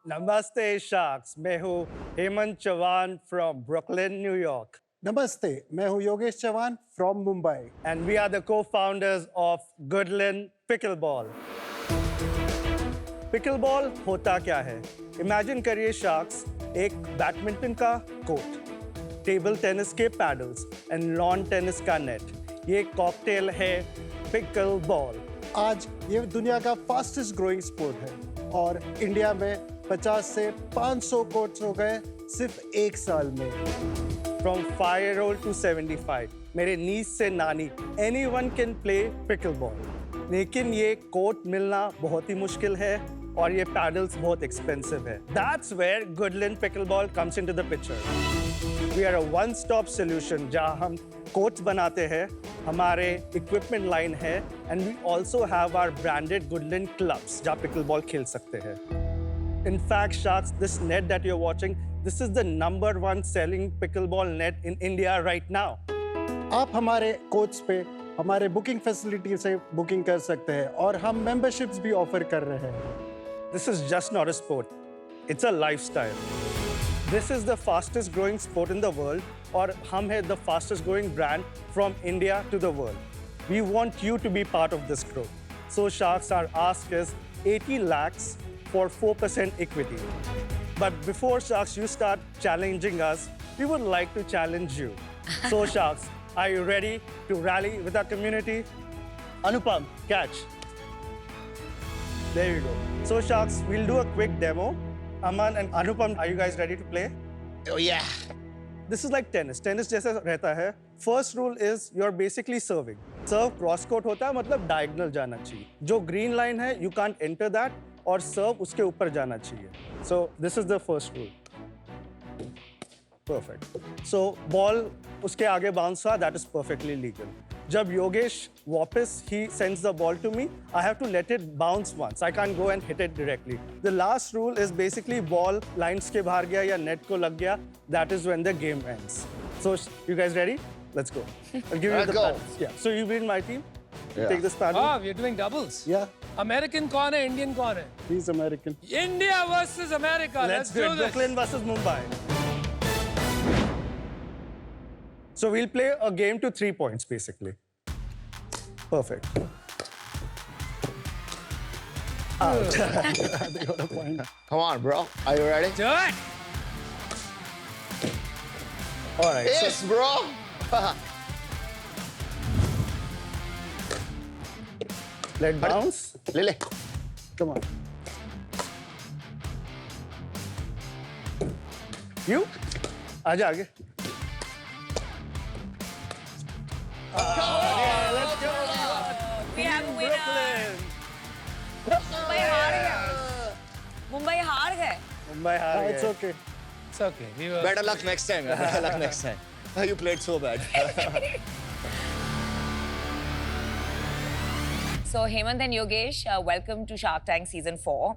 नमस्ते शार्क्स, मैं हूँ Hemant Chauhan from Brooklyn, New York, नमस्ते, मैं हूं Yogesh Chauhan from Mumbai. and we are the co-founders of Goodland Pickleball. Pickleball होता क्या है? इमेजिन करिए शार्क्स, एक बैडमिंटन का कोर्ट, टेबल टेनिस के पैडल्स एंड लॉन टेनिस का नेट। ये कॉकटेल है पिकलबॉल। आज ये दुनिया का फास्टेस्ट ग्रोइंग स्पोर्ट है और इंडिया में 50 से 500 कोर्ट्स हो गए सिर्फ एक साल में। From 5-year-old to 75, मेरे नीस से नानी, anyone can play pickleball. लेकिन ये कोर्ट मिलना बहुत ही मुश्किल है और ये पैडल्स बहुत एक्सपेंसिव है। That's where Goodland Pickleball comes into the picture. We are a one-stop solution जहाँ हम कोर्ट्स बनाते हैं, हमारे इक्विपमेंट लाइन है, and we also have our branded Goodland clubs जहाँ पिकलबॉल खेल सकते हैं। In fact, Sharks, this net that you're watching, this is the #1 selling pickleball net in India right now. आप हमारे कोर्ट्स पे हमारे बुकिंग फैसिलिटी से बुकिंग कर सकते हैं और हम मेंबरशिप्स भी ऑफर कर रहे हैं। This is just not a sport, it's a lifestyle. This is the fastest growing sport in the world और हम हैं the fastest growing brand from India to the world. We want you to be part of this growth. So Sharks, our ask is 80 lakhs for 4% equity. But before Sharks, you start challenging us, we would like to challenge you. So Sharks, are you ready to rally with our community? Anupam, catch. There you go. So Sharks, we'll do a quick demo. Aman and Anupam, are you guys ready to play? Oh yeah. This is like tennis. Tennis जैसा रहता है. First rule is you're basically serving. Serve cross court होता है, मतलब diagonal जाना चाहिए. जो green line है, you can't enter that. और serve उसके ऊपर जाना चाहिए. So this is the first rule. Perfect. So ball उसके आगे bounce हुआ, that is perfectly legal. जब योगेश वापस he sends the ball to me, I have to let it bounce once. I can't go and hit it directly. The last rule is basically ball lines के बाहर गया या net को लग गया, that is when the game ends. So you guys ready? Let's go. I'll give you Let's the go. paddles. Yeah. So you be in my team. Yeah. Take this paddle. Wow, we're doing doubles. या American कौन है, Indian कौन है? He is American. India versus America. Let's do do it. this. Brooklyn versus Mumbai. So we'll play a game to 3 points, basically. Perfect. Out. They got a point. Come on, bro. Are you ready? Do it. All right. Yes, bro. Let bounce. ले ले. Come on. You. आजा आगे. Let's go. We have a winner. Brooklyn. Mumbai हार गया। मुंबई हार गए। Mumbai हार गए. It's okay. It's okay. We were. Better luck next time. Better luck next time. You played so bad. So Hemant and Yogesh, welcome to Shark Tank season 4.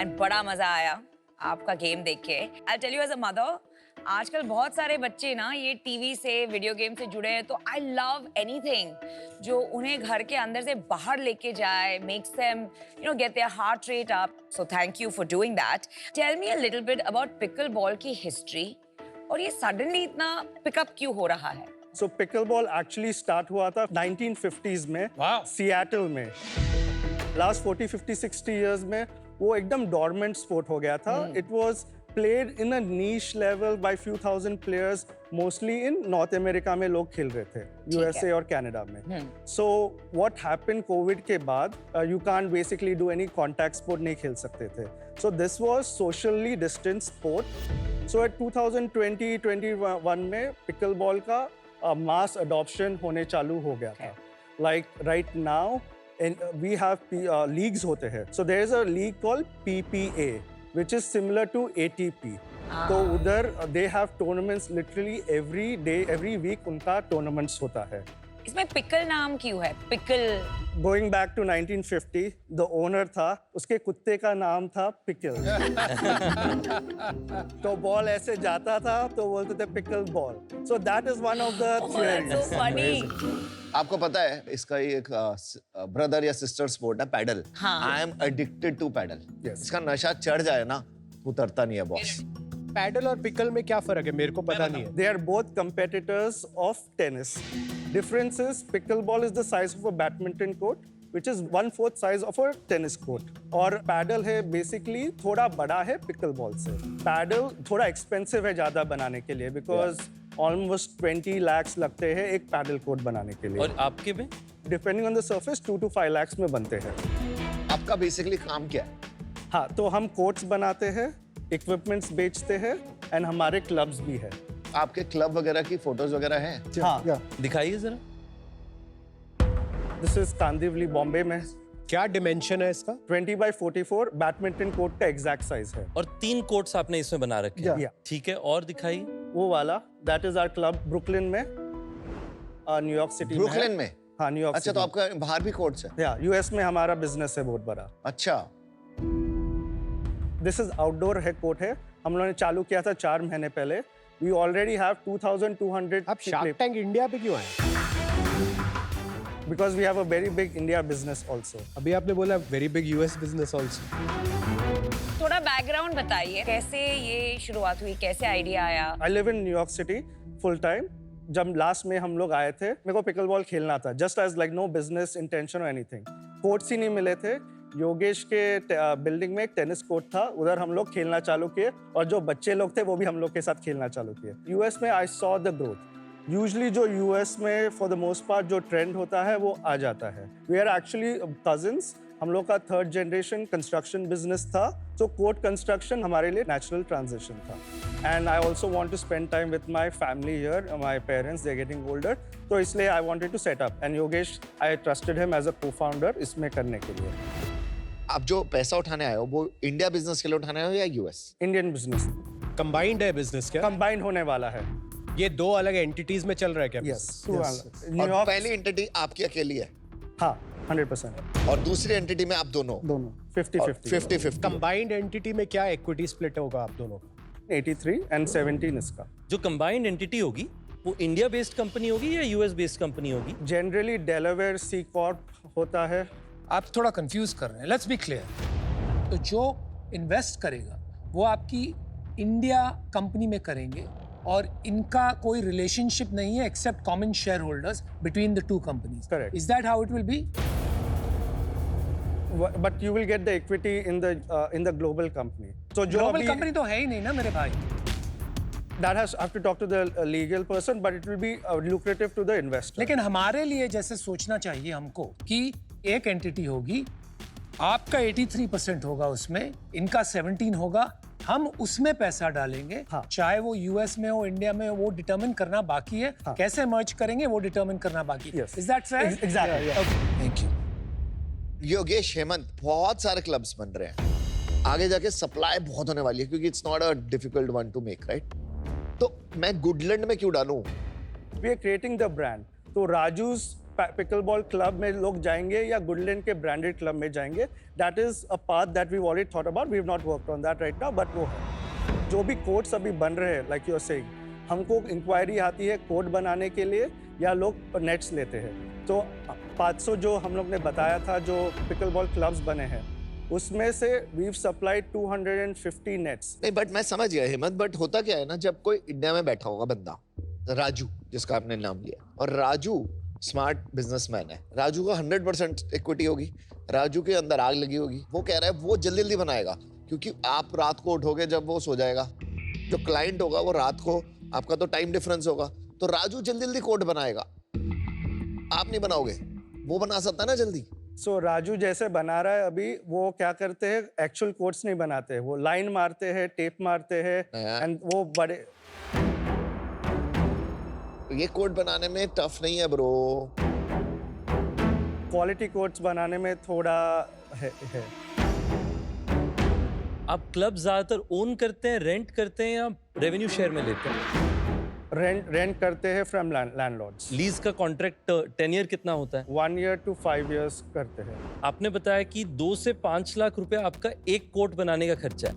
And बड़ा मजा आया आपका गेम देख के. I'll tell you as a mother, आजकल बहुत सारे बच्चे ना ये टीवी से वीडियो गेम से जुड़े हैं, तो I love anything जो उन्हें घर के अंदर से बाहर लेके जाए, makes them get their heart rate up. So thank you for doing that. Tell me a little bit about pickleball की history और ये suddenly इतना पिकअप क्यों हो रहा है? So pickleball actually start हुआ था 1950s में. Wow. Seattle में. Last 40, 50, 60 years में वो एकदम dormant sport हो गया था. It was played in a niche level by few thousand players, mostly in North America में लोग खेल रहे थे, USA और Canada में. So what happened COVID के बाद, you can't basically do any contact sport, नहीं खेल सकते थे. So this was socially distant sport. So at 2020-21 में pickleball का mass adoption होने चालू हो गया था. Like right now, we have leagues होते हैं. So there is a league called PPA, which is similar to ATP. तो उधर they have tournaments literally every day, every week उनका tournaments होता है. इसमें पिकल नाम क्यों है? Pickle going back to 1950, the owner था, उसके कुत्ते का नाम था पिकल। तो बॉल ऐसे जाता था तो बोलते थे pickle ball. So that is one of the theories. So funny. आपको पता है इसका ही एक ब्रदर या सिस्टर स्पोर्ट है पैडल। हाँ। I am addicted to paddle. Yes. इसका नशा चढ़ जाए ना उतरता नहीं है बॉस। पैडल और पिकल में क्या फर्क है? मेरे को पता नहीं है। They are both competitors of tennis. Difference is pickleball is the size of a badminton court, which is 1/4 size of a tennis court. और paddle है basically थोड़ा बड़ा है pickleball से। Paddle थोड़ा expensive है ज़्यादा बनाने के लिए because almost 20 lakhs लगते हैं एक paddle court बनाने के लिए। और आपके में Depending on the surface 2 to 5 lakhs में बनते हैं। आपका बेसिकली काम क्या है? हाँ, तो हम कोर्ट्स बनाते हैं, इक्विपमेंट्स बेचते हैं एंड हमारे क्लब्स भी है। आपके क्लब वगैरह की फोटोज वगैरह हैं? हाँ, या दिखाइए जरा। दिस इज कांदिवली बॉम्बे में। क्या डिमेंशन है इसका? 20 by 44 बैडमिंटन कोर्ट का एग्जैक्ट साइज है। और 3 कोर्ट्स आपने इसमें बना रखे हैं। Yeah. ठीक है, और दिखाइए। वो वाला that is our club Brooklyn में, न्यूयॉर्क सिटी में। ब्रुकलिन में? हाँ, न्यूयॉर्क। अच्छा, तो आपका बाहर भी कोर्ट्स है? या यूएस में हमारा बिजनेस है बहुत बड़ा। अच्छा। दिस इज आउटडोर है कोर्ट है, हम लोगों ने चालू किया था 4 महीने पहले। वी ऑलरेडी हैव 2200 आप शार्क टैंक इंडिया पे क्यों आए? Because we have a very big India business also. अभी आपने बोला very big US business also. थोड़ा बैकग्राउंड बताइए, कैसे ये शुरुआत हुई, कैसे आइडिया आया? I live in New York city full time. जब लास्ट में हम लोग आए थे, मेरे को पिकल बॉल खेलना था, just as like no business intention और एनीथिंग। कोर्ट्स ही नहीं मिले थे। योगेश के बिल्डिंग में एक टेनिस कोर्ट था, उधर हम लोग खेलना चालू किए और जो बच्चे लोग थे वो भी हम लोग के साथ खेलना चालू किए। यूएस में I saw the growth. Usually जो यूएस में फॉर द मोस्ट पार्ट जो ट्रेंड होता है वो आ जाता है। We are actually cousins. हम लोग का 3rd जनरेशन कंस्ट्रक्शन बिजनेस था, तो कोर्ट कंस्ट्रक्शन हमारे लिए नेचुरल ट्रांजिशन था। And I also want to spend time with my family here, my parents they are getting older, तो इसलिए I wanted to set up and Yogesh I trusted him as a co-founder इसमें करने के लिए। आप जो पैसा उठाने आए हो वो इंडिया बिजनेस के लिए उठाने आए हो या यूएस? इंडियन बिजनेस कंबाइंड है बिजनेस क्या? कंबाइंड होने वाला है। ये 2 अलग एंटिटीज में चल रहा है क्या? यस, और न्यूयॉर्क। पहली एंटिटी आपकी अकेली है हाँ, 100%। और दूसरी एंटिटी में आप दोनों दोनों 50-50। 50-50। कंबाइंड एंटिटी में क्या इक्विटी स्प्लिट होगा आप दोनों का? 83 and 17 इसका। जो कंबाइंड एंटिटी होगी वो इंडिया बेस्ड कंपनी होगी या यूएस बेस्ड कंपनी होगी? जनरली डेलावेयर सी कॉर्प होता है। आप थोड़ा कंफ्यूज कर रहे हैं। Let's be clear. तो जो इन्वेस्ट करेगा वो आपकी इंडिया कंपनी में करेंगे और इनका कोई रिलेशनशिप नहीं है except common share holders between the 2 companies. Correct. Is that how it will be? But you will get the equity in the global company. So जो ग्लोबल अभी कंपनी तो है ही नहीं ना मेरे भाई। that has have to talk to the legal person, but it will be lucrative to the investor. लेकिन हमारे लिए जैसे सोचना चाहिए हमको कि एक एंटिटी होगी, आपका 83% होगा उसमें, इनका 17 होगा, हम उसमें पैसा डालेंगे। हाँ। चाहे वो यूएस में हो, इंडिया में हो, वो डिटरमिन करना बाकी है। हाँ। कैसे मर्ज करेंगे वो डिटरमिन करना बाकी है। Yes. Is that fair? Exactly. Thank you. Yogesh, Hemant, बहुत सारे क्लब्स बन रहे हैं। आगे जाके सप्लाई बहुत होने वाली है क्योंकि it's not a difficult one two make, right? तो मैं गुडलैंड में क्यों डालूं? We are creating the brand. तो राजू's पिकलबॉल क्लब में लोग जाएंगे या गुडलैंड के ब्रांडेड क्लब में जाएंगे? That is a path that we've already thought about. We've not worked on that right now, but वो है। जो भी कोर्ट्स अभी बन रहे हैं, like you're saying, हमको इंक्वायरी आती है कोर्ट बनाने के लिए या लोग नेट्स लेते हैं। तो 500 जो हम लोग ने बताया था जो पिकलबॉल क्लब्स बने हैं, उसमें से we've supplied 250 नेट्स। नहीं, बट मैं समझ गया हेमंत, बट होता क्या है ना, जब कोई इंडिया में बैठा होगा बंदा, राजू जिसका आपने नाम लिया, और राजू स्मार्ट बिजनेसमैन है, राजू का 100% इक्विटी होगी, राजू के अंदर आग लगी होगी, वो कह रहा है वो जल्दी जल्दी बनाएगा क्योंकि आप रात को उठोगे जब वो सो जाएगा, जो क्लाइंट होगा वो रात को, आपका तो टाइम डिफरेंस होगा, तो राजू जल्दी जल्दी कोड बनाएगा, आप नहीं बनाओगे, वो बना सकता है ना जल्दी। सो राजू जैसे बना रहा है अभी, वो क्या करते हैं, एक्चुअल कोड्स नहीं बनाते हैं, वो लाइन मारते हैं, टेप मारते हैं, एंड वो बड़े। ये कोड बनाने में टफ नहीं है ब्रो। क्वालिटी कोड्स बनाने में थोड़ा है। आप क्लब ज्यादातर ओन करते हैं, रेंट करते हैं या रेवेन्यू शेयर में लेते हैं? रेंट करते हैं फ्रॉम लैंडलॉर्ड्स। लीज का कॉन्ट्रैक्ट टेन्योर कितना होता है? 1 year to 5 years करते हैं आपने बताया कि 2 से 5 लाख रुपए आपका एक कोट बनाने का खर्चा है।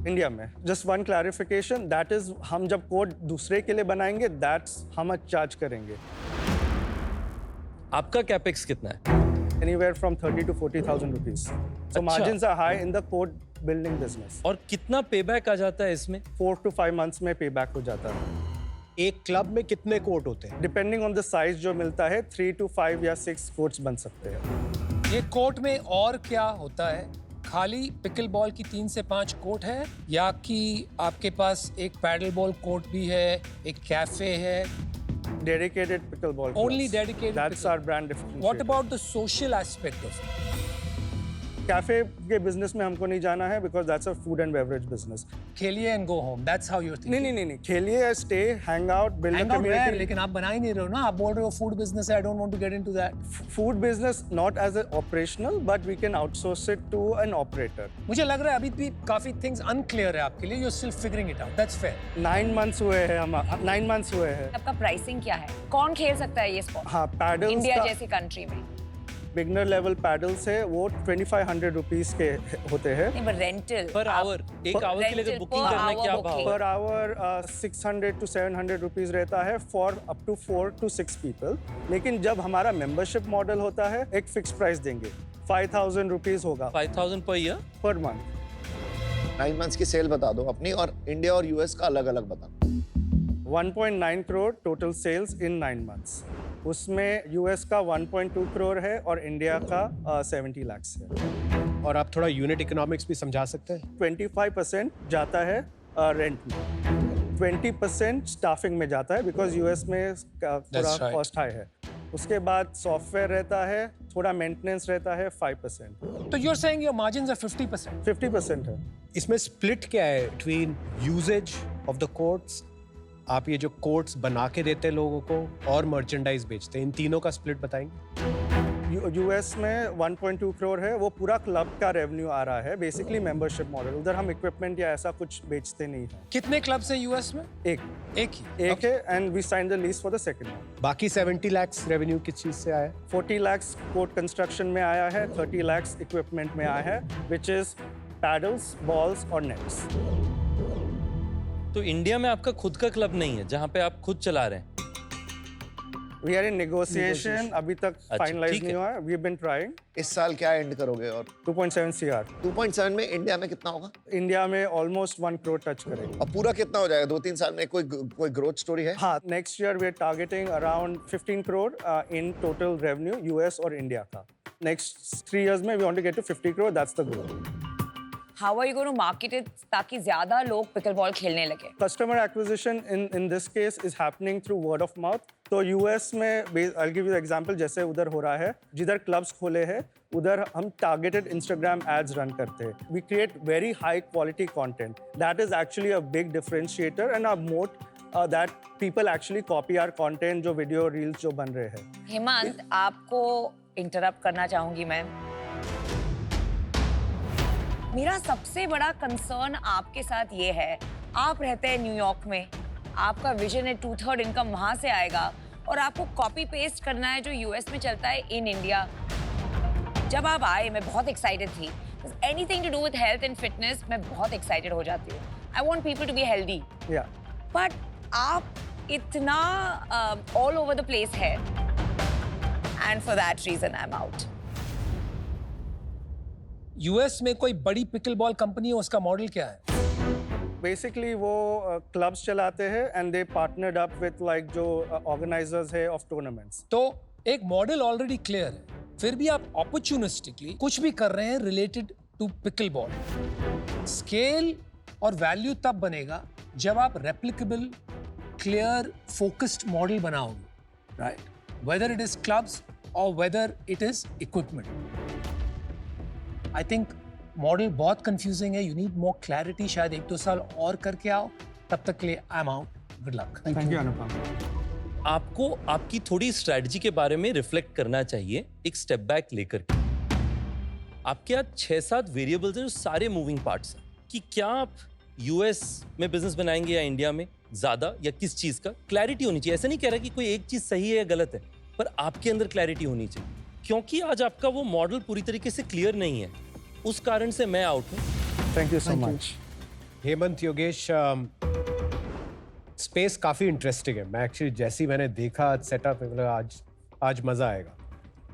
इंडिया में। Just one clarification, that is हम जब कोड दूसरे के लिए बनाएंगे दैट्स हम चार्ज करेंगे आपका कैपेक्स कितना है? anywhere from 30 to 40,000 rupees. So margins are high in the code building business. और कितना पेबैक आ जाता है इसमें? 4 to 5 months में payback हो जाता है। एक क्लब में कितने कोर्ट होते हैं? Depending on the size जो मिलता है 3 to 5 या 6 कोर्ट्स बन सकते हैं। ये कोर्ट में और क्या होता है? खाली पिकल बॉल की 3 से 5 कोर्ट है या कि आपके पास एक पैडल बॉल कोर्ट भी है, एक कैफे है? Dedicated pickleball. Only clubs. dedicated That's pickle- our brand differentiator. What about the social aspect of it? Cafe के बिजनेस में हमको नहीं जाना है because that's a food and beverage business. खेलिए and go home. That's how you're thinking. नहीं, खेलिए, stay, hang out, build a Hang out where? community. लेकिन आप बना ही नहीं रहे हो ना, आप बोल रहे हो food business है, I don't want to get into that. Food business not as an operational, but we can outsource it to an operator. मुझे लग रहा है अभी भी काफी things unclear है आपके लिए. You're still figuring it out. That's fair. 9 months हुए हैं हम, 9 months हुए हैं। आपका प्राइसिंग क्या है? कौन खेल सकता है ये स्पोर्ट? हाँ, पैडल्स इंडिया का जैसी कंट्री में। बिगनर लेवल पैडल्स है, वो 2500 रुपीस के होते हैं। नहीं, but rental, पर आप- आवर, एक आवर के लिए अगर rental बुकिंग per करना है hour क्या booking। भाव? पर आवर 600 to 700 रुपीस रहता है for up to 4 to 6 people. लेकिन जब हमारा मेंबरशिप मॉडल होता है, एक फिक्स प्राइस देंगे, 5000 रुपीस होगा 5000 per year? Per month. 9 months की सेल बता दो अपनी, और इंडिया और यूएस का अलग अलग बता दो। 1.9 करोड़ टोटल सेल्स इन 9 months। उसमें यूएस का 1.2 करोड़ है और इंडिया का 70 लाख है। और आप थोड़ा यूनिट इकोनॉमिक्स भी समझा सकते हैं? 25% जाता है रेंट में, 20% स्टाफिंग में जाता है बिकॉज यूएस में थोड़ा right. कॉस्ट हाई है। उसके बाद सॉफ्टवेयर रहता है, थोड़ा मेंटेनेंस रहता है 5%। तो you're saying your margins are 50%. 50% है। इसमें स्प्लिट क्या है between usages of the courts, आप ये जो कोर्ट्स बना के देते हैं लोगों को, और मर्चेंडाइज बेचते हैं, इन तीनों का स्प्लिट बताएंगे? यूएस में 1.2 करोड़ है, वो पूरा क्लब का रेवेन्यू आ रहा है, बेसिकली मेंबरशिप मॉडल। उधर हम इक्विपमेंट या ऐसा कुछ बेचते नहीं हैं। कितने क्लब्स हैं यूएस में? एक एक ही. है and we sign the lease for the second one. बाकी 70 लाख रेवेन्यू किस चीज से आया है? 40 lakhs कोर्ट कंस्ट्रक्शन में आया है, 30 lakhs इक्विपमेंट में आया है, विच इज पैडल्स, बॉल्स और नेट्स। तो इंडिया में आपका खुद का क्लब नहीं है जहाँ पे आप खुद चला रहे हैं? वी आर इन नेगोशिएशन, अभी तक फाइनलाइज ठीक नहीं है। हुआ है। We have been trying. इस साल क्या एंड करोगे? और 2.7 CR 2.7 में इंडिया में कितना होगा? इंडिया में ऑलमोस्ट 1 करोड़ टच करेंगे। और पूरा कितना हो जाएगा 2-3 साल में? कोई ग्रोथ स्टोरी है? हाँ, next year we are targeting around 15 crore in total revenue US और इंडिया का। नेक्स्ट 3 years में we want to get to 50 crore, that's the goal. How are you going to market it ताकि ज्यादा लोग पिकलबॉल खेलने लगे? Customer acquisition in this case is happening through word of mouth. तो US में I'll give you the example, जैसे उधर हो रहा है, जिधर क्लब्स खोले हैं उधर हम टारगेटेड इंस्टाग्राम एड्स रन करते हैं। We create very high quality content, that is actually a big differentiator and a moat that people actually copy our content, जो वीडियो रील्स जो बन रहे हैं। हेमंत, आपको इंटरप्ट करना चाहूंगी मैं। मेरा सबसे बड़ा कंसर्न आपके साथ ये है, आप रहते हैं न्यूयॉर्क में, आपका विजन है 2/3 इनकम वहां से आएगा और आपको कॉपी पेस्ट करना है जो यूएस में चलता है इन इंडिया। जब आप आए मैं बहुत एक्साइटेड थी। Anything to do with health and fitness मैं बहुत एक्साइटेड हो जाती हूँ। I want people to be healthy, या बट आप इतना ऑल ओवर द प्लेस है, and for that reason I am out. US में कोई बड़ी पिकलबॉल कंपनी है, उसका मॉडल क्या है? बेसिकली वो क्लब्स चलाते हैं and they partnered up with like जो ऑर्गेनाइजर्स है ऑफ टूर्नामेंट्स। तो एक मॉडल ऑलरेडी क्लियर है, फिर भी आप अपॉर्चुनिस्टिकली कुछ भी कर रहे हैं रिलेटेड टू पिकलबॉल। स्केल और वैल्यू तब बनेगा जब आप रेप्लिकेबल, क्लियर, फोकस्ड मॉडल बनाओगे, right? Whether it is clubs और whether it is equipment. I think model बहुत कंफ्यूजिंग है, यू नीड मोर क्लैरिटी। शायद 1-2 साल और करके आओ, तब तक के लिए I am out. Good luck. Thank you Anupam. आपको आपकी थोड़ी स्ट्रेटजी के बारे में रिफ्लेक्ट करना चाहिए, एक स्टेप बैक लेकर के। आपके यहाँ 6-7 वेरिएबल्स हैं जो सारे मूविंग पार्ट्स हैं, कि क्या आप यूएस में बिजनेस बनाएंगे या इंडिया में, ज्यादा या किस चीज का क्लैरिटी होनी चाहिए। ऐसा नहीं कह रहा कि कोई एक चीज सही है या गलत है, पर आपके अंदर क्लैरिटी होनी चाहिए, क्योंकि आज आपका वो मॉडल पूरी तरीके से क्लियर नहीं है, उस कारण से मैं आउट हूँ। Thank you so much. Hemant, Yogesh, space काफ़ी इंटरेस्टिंग है। मैं एक्चुअली जैसी मैंने देखा सेटअप, मतलब आज मज़ा आएगा।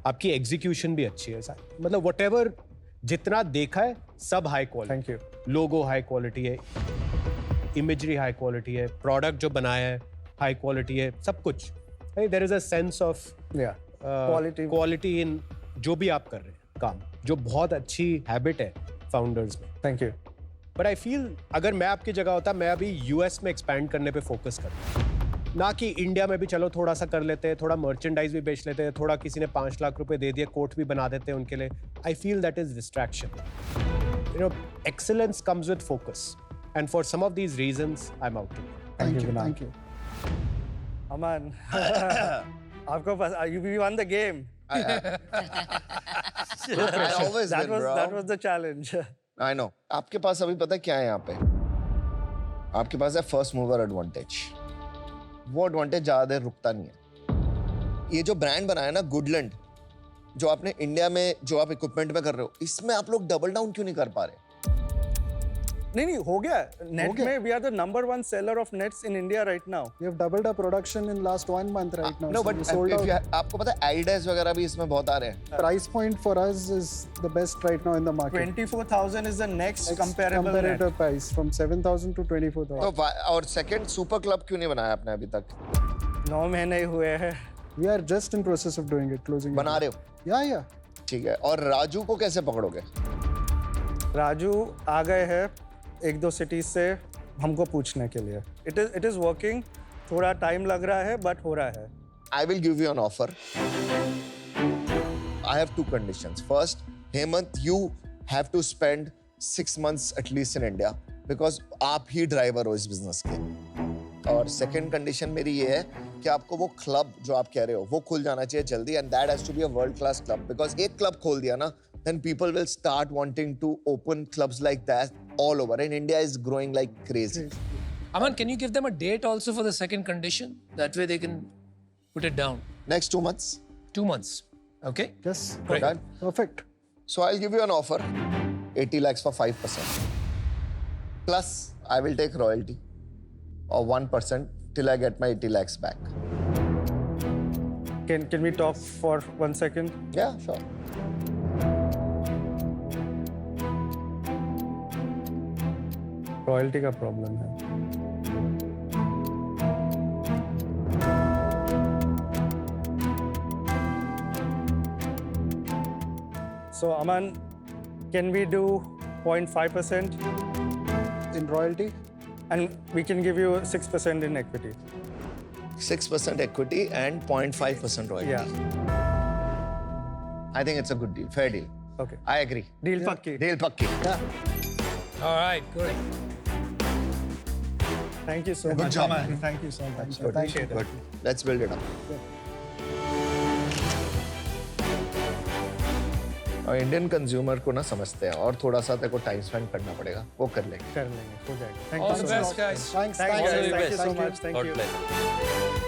आपकी एग्जीक्यूशन भी अच्छी है, मतलब व्हाटएवर जितना देखा है सब high quality. Thank you. Logo high quality है, इमेजरी हाई क्वालिटी है, प्रोडक्ट जो बनाया है हाई क्वालिटी है, सब कुछ। There is a sense of quality in जो भी आप कर रहे हैं काम, जो बहुत अच्छी हैबिट है फाउंडर्स में। Thank you. But I feel अगर मैं आपकी जगह होता, मैं अभी यूएस में एक्सपैंड करने पे फोकस करता, ना कि इंडिया में भी चलो थोड़ा सा कर लेते हैं, थोड़ा मर्चेंडाइज भी बेच लेते हैं, थोड़ा किसी ने 5 लाख रुपए दे दिए, कोट भी बना देते हैं उनके लिए। I feel that is distraction. You know, excellence comes with focus, and for some of these reasons I am out. Thank you. Aman, आपको you won the game. I always win, bro. That was the challenge. I know. आपके पास अभी पता है क्या है यहाँ पे? आपके पास है फर्स्ट मूवर एडवांटेज। वो एडवांटेज ज्यादा देर रुकता नहीं है। ये जो ब्रांड बनाया ना गुडलैंड, जो आपने इंडिया में जो आप इक्विपमेंट में कर रहे हो, इसमें आप लोग डबल डाउन क्यों नहीं कर पा रहे? नहीं हो गया। नेट में we are the number 1 seller of nets in India right now. We have doubled our production in last 1 month right now. No, So but we sold if out. you आपको पता है Adidas वगैरह भी इसमें बहुत आ रहे हैं। Price point for us is the best right now in the market. 24,000 is the next Next comparable net. comparative price from 7,000 to 24,000. तो और सेकंड सुपर क्लब क्यों नहीं बनाया आपने अभी तक? 9 महीने हुए हैं। We are just in process of doing it, closing. बना it. रहे हो? Yeah. ठीक है। और राजू को कैसे पकड़ोगे? राजू आ गए हैं 1-2 सिटीज से हमको पूछने के लिए। It is working. थोड़ा टाइम लग रहा है बट हो रहा है। I will give you an offer. I have 2 conditions. First, Hemant, you have to spend 6 months at least in India because आप ही ड्राइवर हो इस बिजनेस के। और सेकंड कंडीशन मेरी ये है कि आपको वो क्लब जो आप कह रहे हो वो खुल जाना चाहिए जल्दी, and that has to be a world class club because एक क्लब खोल दिया ना, then people will start wanting to open clubs like that all over, and India is growing like crazy. Aman, can you give them a date also for the second condition? That way they can put it down. Next 2 months. 2 months. Okay? Yes. Done? Perfect. So I'll give you an offer, 80 lakhs for 5%. Plus, I will take royalty of 1% till I get my 80 lakhs back. Can we talk for 1 second? Yeah, sure. Royalty का problem है। So Aman, can we do 0.5%? In royalty, And we can give you 6% in equity. 6% equity and 0.5% royalty. Yeah. I think it's a good deal, fair deal. Okay. I agree. Deal pakki. Deal pakki. All right, good. Thank you so Good much. job. Aman. Thank you so much. Good. Appreciate it. Good. Let's build it up. और Indian consumer को ना समझते हैं और थोड़ा सा तेरे को टाइम स्पेंड करना पड़ेगा, वो कर लेंगे। कर लेंगे, हो जाएगा। Thank All you the so best, much. guys. thanks. Thank thanks. you. Thank you so Thank you. much. Thank God you. bless.